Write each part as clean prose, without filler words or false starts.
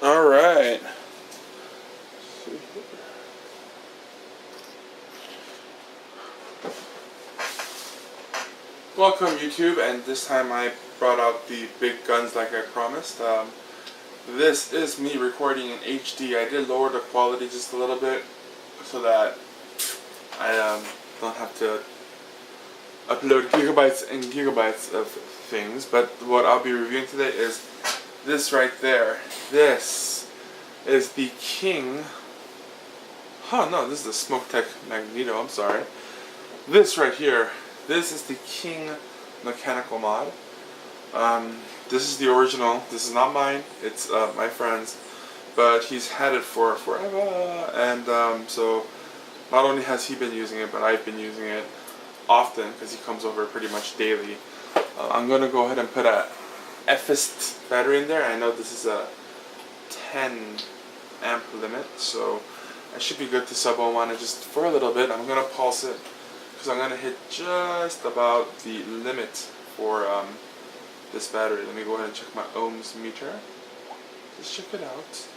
Alright. Welcome YouTube, and this time I brought out the big guns like I promised. This is me recording in HD. I did lower the quality just a little bit so that I don't have to upload gigabytes and gigabytes of things. But what I'll be reviewing today is this right there. This is the King. Oh no, this is the Smoke Tech Magneto. I'm sorry. This right here. This is the King mechanical mod. This is the original. This is not mine. It's my friend's, but he's had it for forever. And so not only has he been using it, but I've been using it often because he comes over pretty much daily. I'm gonna go ahead and put a Fist battery in there. I know this is a 10 amp limit, so I should be good to sub-ohm on it just for a little bit. I'm gonna pulse it because I'm gonna hit just about the limit for this battery. Let me go ahead and check my ohms meter. Just check it out.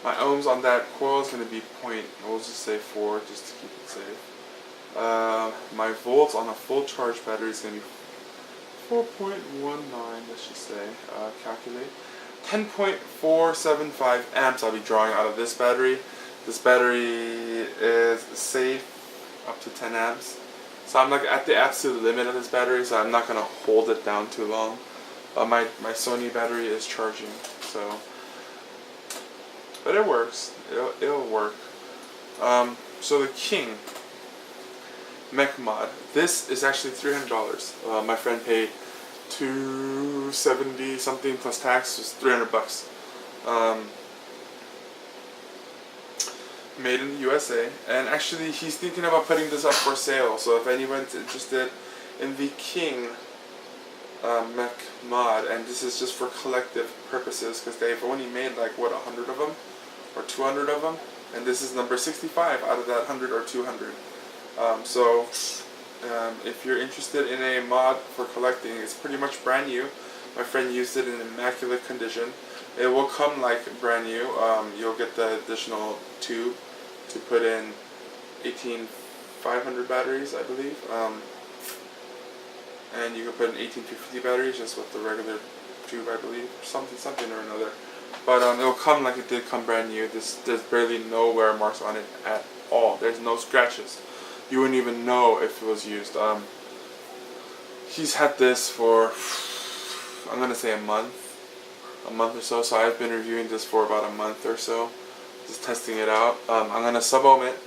My ohms on that coil is gonna be we'll just say 4 just to keep it safe. My volts on a full charge battery is gonna be 4.19, let's just say, calculate. 10.475 amps I'll be drawing out of this battery. This battery is safe up to 10 amps. So I'm like at the absolute limit of this battery, so I'm not going to hold it down too long. My Sony battery is charging, so. But it works. It'll work. So the King Mech Mod. This is actually $300. My friend paid $270 something plus tax, was $300. Made in the USA, and actually he's thinking about putting this up for sale. So if anyone's interested in the King Mech Mod, and this is just for collective purposes because they've only made like what 100 of them or 200 of them, and this is number 65 out of that 100 or 200. If you're interested in a mod for collecting, it's pretty much brand new. My friend used it in immaculate condition. It will come like brand new. You'll get the additional tube to put in 18500 batteries, I believe. And you can put in 18250 batteries just with the regular tube, I believe, something or another. But it'll come like it did come brand new. There's barely no wear marks on it at all. There's no scratches. You wouldn't even know if it was used. He's had this for, I'm gonna say a month or so. So I've been reviewing this for about a month or so, just testing it out. I'm gonna sub-ohm it.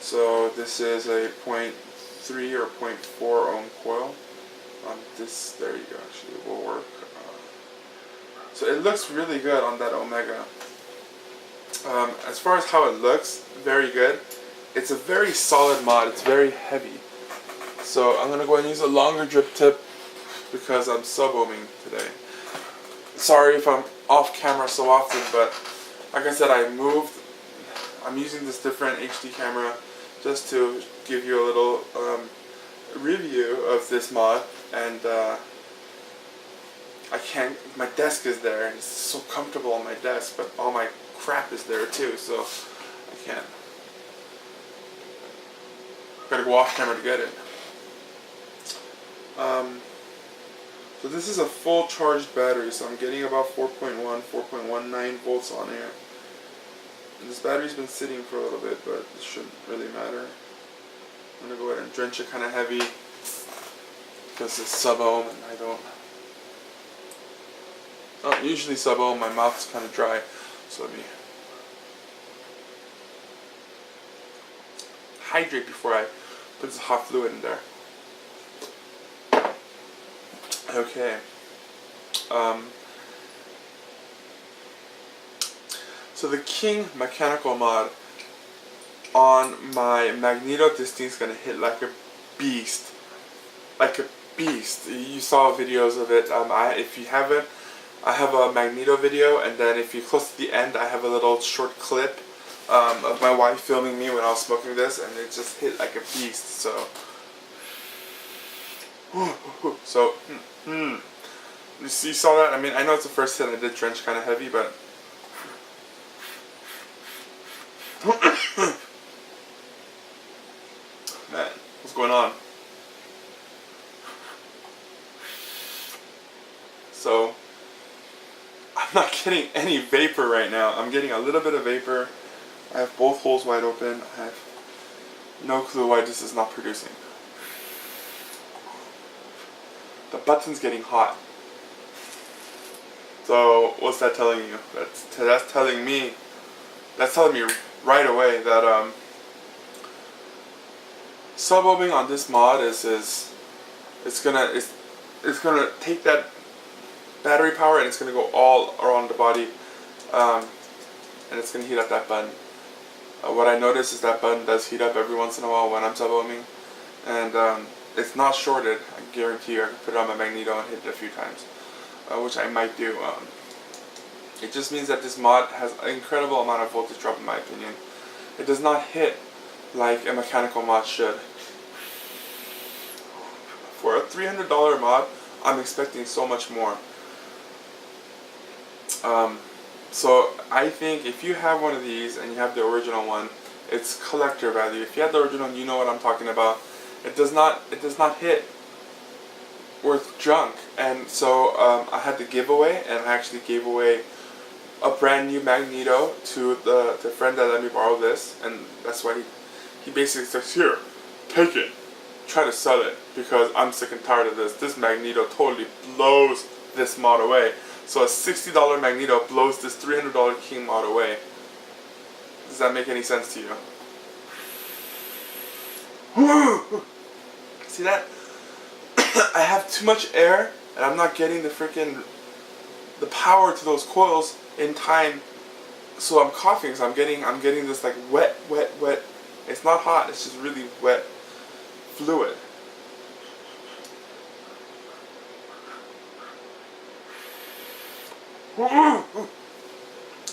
So this is a 0.3 or 0.4 ohm coil. This, there you go. Actually, it will work. So it looks really good on that Omega. As far as how it looks, very good. It's a very solid mod. It's very heavy. So I'm gonna go ahead and use a longer drip tip because I'm sub-ohming today. Sorry if I'm off camera so often, but like I said, I'm using this different HD camera just to give you a little review of this mod. And my desk is there, and it's so comfortable on my desk, but all my crap is there too, so I can't. Gotta go off camera to get it. So this is a full charged battery, so I'm getting about 4.19 volts on here. And this battery's been sitting for a little bit, but it shouldn't really matter. I'm gonna go ahead and drench it kind of heavy because it's sub-ohm, and I don't usually sub-ohm. My mouth's kind of dry, so let me hydrate before I put this hot fluid in there. Okay. So the King mechanical mod on my Magneto, this thing's gonna hit like a beast. Like a beast. You saw videos of it. If you haven't, I have a Magneto video, and then if you close to the end, I have a little short clip of my wife filming me when I was smoking this, and it just hit like a beast. So You saw that? I mean, I know it's the first hit. I did drench kind of heavy, but man, what's going on? So I'm not getting any vapor right now. I'm getting a little bit of vapor. I have both holes wide open. I have no clue why this is not producing. The button's getting hot. So what's that telling you? That's telling me right away that sub-ohming on this mod is it's gonna take that battery power and it's gonna go all around the body, and it's gonna heat up that button. What I notice is that button does heat up every once in a while when I'm sub-ohming, and it's not shorted. I guarantee you I can put it on my Magneto and hit it a few times, which I might do. It just means that this mod has an incredible amount of voltage drop in my opinion. It does not hit like a mechanical mod should. For a $300 mod, I'm expecting so much more. So I think if you have one of these and you have the original one, it's collector value. If you have the original, you know what I'm talking about. It does not hit worth junk. And so I had the giveaway, and I actually gave away a brand new Magneto to the friend that let me borrow this, and that's why he basically says, here, take it, try to sell it, because I'm sick and tired of this. This Magneto totally blows this mod away. So a $60 Magneto blows this $300 King mod away. Does that make any sense to you? See that? I have too much air, and I'm not getting the power to those coils in time. So I'm coughing. So I'm getting this like wet. It's not hot. It's just really wet fluid.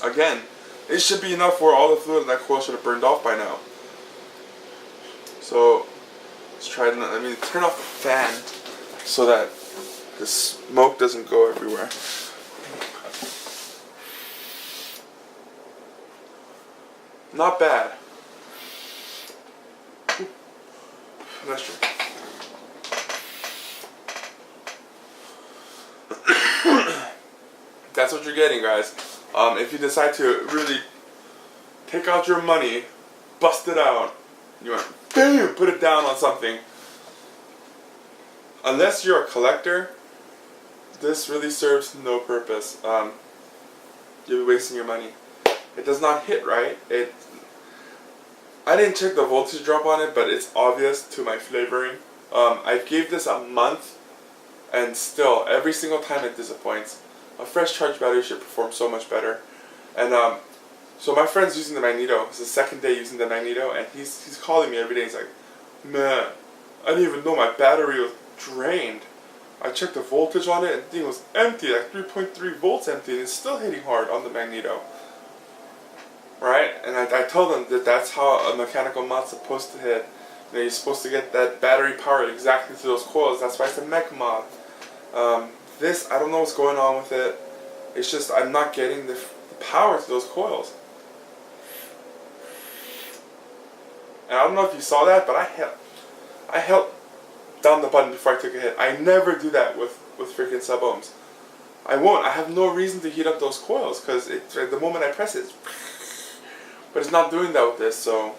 Again, it should be enough for all the fluid in that coil should have burned off by now. So let's try to, turn off the fan so that the smoke doesn't go everywhere. Not bad. That's true. That's what you're getting, guys. If you decide to really take out your money, bust it out, you want to put it down on something. Unless you're a collector, this really serves no purpose. You'll be wasting your money. It does not hit right. I didn't check the voltage drop on it, but it's obvious to my flavoring. I gave this a month, and still, every single time it disappoints. A fresh charged battery should perform so much better. And so my friend's using the Magneto. It's the second day using the Magneto, and he's calling me every day. He's like, man, I didn't even know my battery was drained. I checked the voltage on it, and the thing was empty, like 3.3 volts empty, and it's still hitting hard on the Magneto. Right? And I told him that that's how a mechanical mod's supposed to hit. You know, you're supposed to get that battery power exactly to those coils. That's why it's a mech mod. This, I don't know what's going on with it. It's just I'm not getting the power to those coils. And I don't know if you saw that, but I held down the button before I took a hit. I never do that with freaking sub-ohms. I won't. I have no reason to heat up those coils because the moment I press it, but it's not doing that with this. So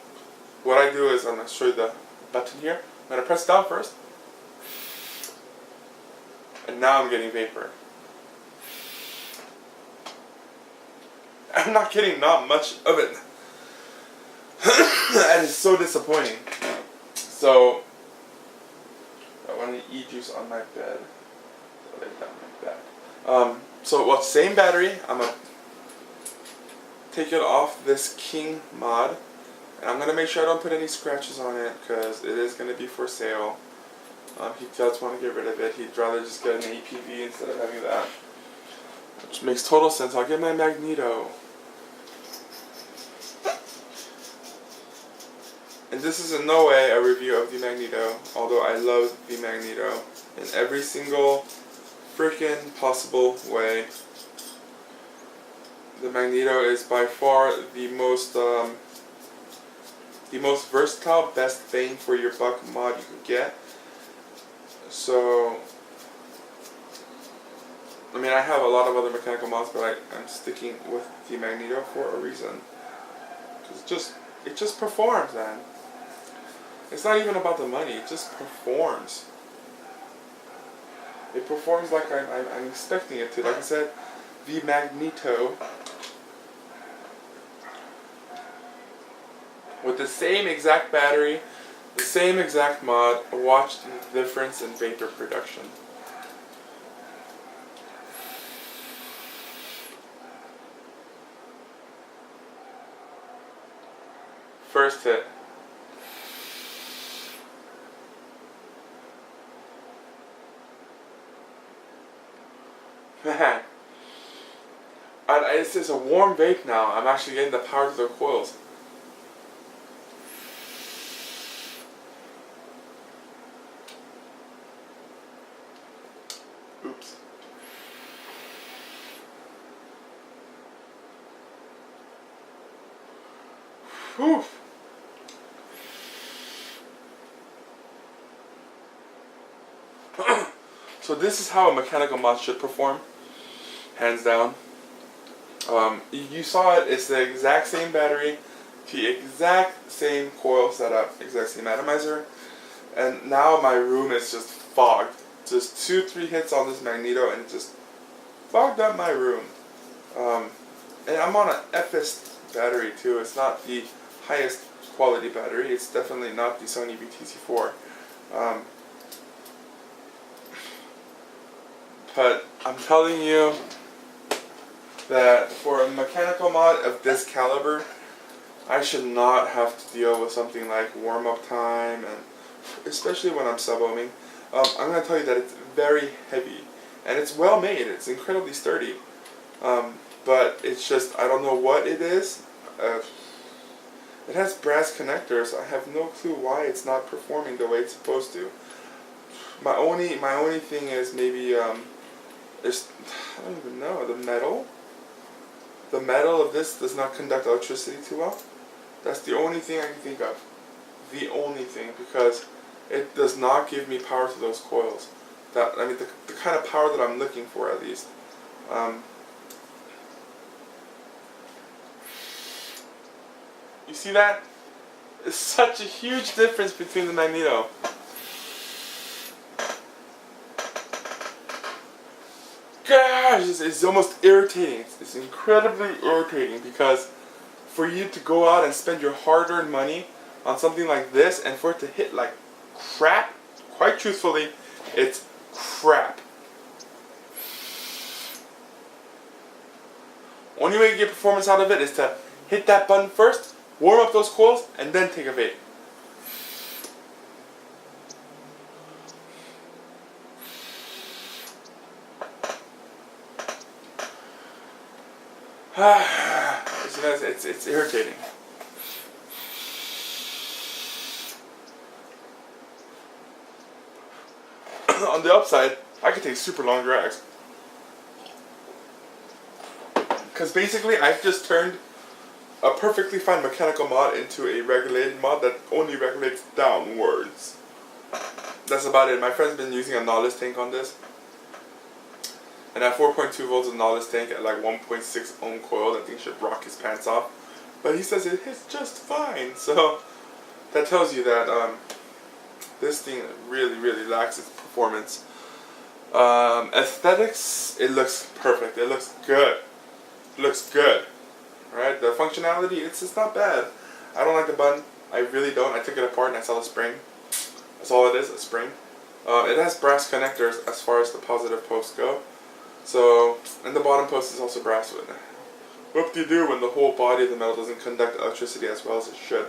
what I do is I'm going to show you the button here. I'm going to press it down first. And now I'm getting vapor. I'm not getting not much of it. And it's so disappointing. So I want to e-juice on my bed. So lay down like that. So same battery. I'm gonna take it off this King mod, and I'm gonna make sure I don't put any scratches on it because it is gonna be for sale. He does want to get rid of it. He'd rather just get an APV instead of having that, which makes total sense. I'll get my Magneto. And this is in no way a review of the Magneto, although I love the Magneto. In every single freaking possible way. The Magneto is by far the most versatile, best bang for your buck mod you could get. So, I mean, I have a lot of other mechanical mods, but I'm sticking with the Magneto for a reason. It just performs, man. It's not even about the money. It just performs. It performs like I'm expecting it to. Like I said, the Magneto, with the same exact battery, the same exact mod, watch the difference in vapor production. First hit. Man. It's just a warm vape now. I'm actually getting the power to the coils. Oops. Whew. So this is how a mechanical mod should perform, hands down. You saw it, it's the exact same battery, the exact same coil setup, exact same atomizer, and now my room is just fogged. Just 2-3 hits on this Magneto and it just fogged up my room. And I'm on an FS battery too. It's not the highest quality battery. It's definitely not the Sony VTC4. But I'm telling you that for a mechanical mod of this caliber, I should not have to deal with something like warm-up time, and especially when I'm sub-ohming. I'm going to tell you that it's very heavy, and it's well made. It's incredibly sturdy. But it's just, I don't know what it is. It has brass connectors. I have no clue why it's not performing the way it's supposed to. My only thing is maybe I don't even know, the metal. The metal of this does not conduct electricity too well. That's the only thing I can think of. The only thing, because it does not give me power to those coils. The kind of power that I'm looking for, at least. You see that? It's such a huge difference between the Magneto. Gosh, it's almost irritating. It's incredibly irritating because for you to go out and spend your hard-earned money on something like this and for it to hit like crap, quite truthfully, it's crap. Only way to get performance out of it is to hit that button first, warm up those coils, and then take a vape. It's irritating. On the upside, I can take super long drags. Because basically, I've just turned a perfectly fine mechanical mod into a regulated mod that only regulates downwards. That's about it. My friend's been using a Nautilus tank on this. And at 4.2 volts of Nautilus tank at like 1.6 ohm coil, that thing should rock his pants off. But he says it hits just fine. So that tells you that this thing really, really lacks its performance. Aesthetics, it looks perfect. It looks good. It looks good. Right? The functionality, it's not bad. I don't like the button. I really don't. I took it apart and I saw the spring. That's all it is, a spring. It has brass connectors as far as the positive posts go. So, and the bottom post is also brass with it. Whoop-de-doo when the whole body of the metal doesn't conduct electricity as well as it should.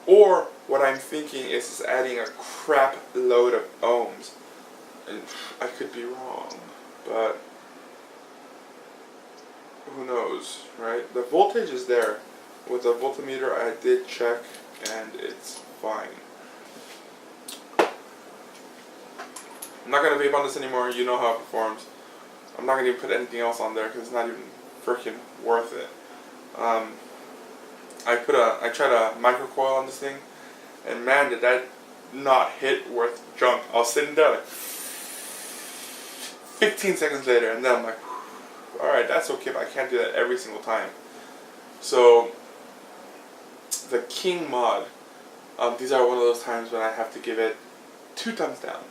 Or, what I'm thinking is adding a crap load of ohms. And I could be wrong, but who knows, right? The voltage is there. With the voltmeter I did check and it's fine. I'm not going to vape on this anymore, you know how it performs. I'm not gonna even put anything else on there because it's not even freaking worth it. I tried a microcoil on this thing, and man, did that not hit worth junk. I was sitting there like 15 seconds later, and then I'm like, alright, that's okay, but I can't do that every single time. So, the King mod, these are one of those times when I have to give it 2 thumbs down.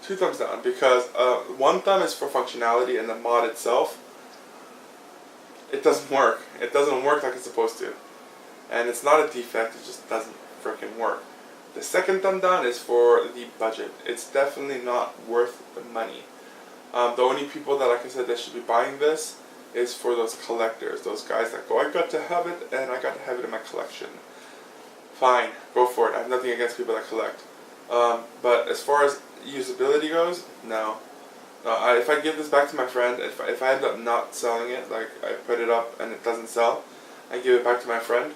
2 thumbs down, because 1 thumb is for functionality, and the mod itself, it doesn't work. It doesn't work like it's supposed to. And it's not a defect, it just doesn't freaking work. The 2nd thumb down is for the budget. It's definitely not worth the money. The only people that, like I said, that should be buying this is for those collectors. Those guys that go, I got to have it, and I got to have it in my collection. Fine, go for it. I have nothing against people that collect. But as far as usability goes, no. If I give this back to my friend, if I end up not selling it, like I put it up and it doesn't sell, I give it back to my friend,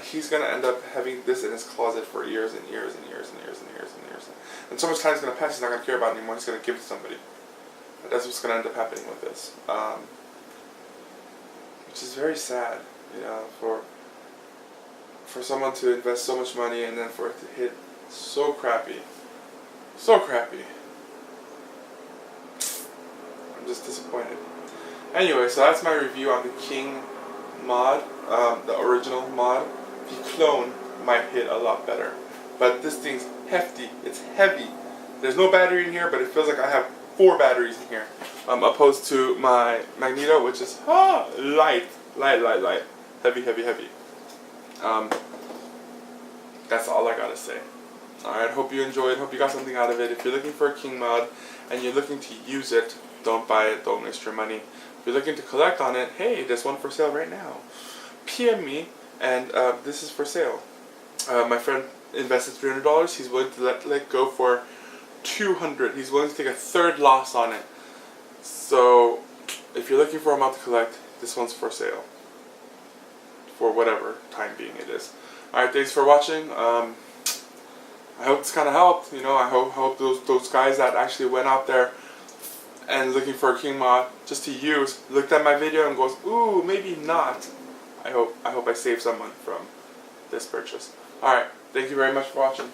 he's going to end up having this in his closet for years and years and years and years and years and years. And so much time is going to pass, he's not going to care about it anymore, he's going to give it to somebody. That's what's going to end up happening with this. Which is very sad, you know, for someone to invest so much money and then for it to hit so crappy. So crappy. I'm just disappointed. Anyway, so that's my review on the King mod, the original mod. The clone might hit a lot better. But this thing's hefty. It's heavy. There's no battery in here, but it feels like I have 4 batteries in here. Opposed to my Magneto, which is light. Heavy. That's all I gotta say. Alright, hope you enjoyed, hope you got something out of it. If you're looking for a King mod and you're looking to use it, don't buy it, don't waste your money. If you're looking to collect on it, hey, there's one for sale right now. PM me, and this is for sale. My friend invested $300, he's willing to let go for $200. He's willing to take a 3rd loss on it. So, if you're looking for a mod to collect, this one's for sale. For whatever time being it is. Alright, thanks for watching. I hope this kind of helped. You know, I hope those guys that actually went out there and looking for a King mod just to use looked at my video and goes, ooh, maybe not. I hope I saved someone from this purchase. Alright, thank you very much for watching.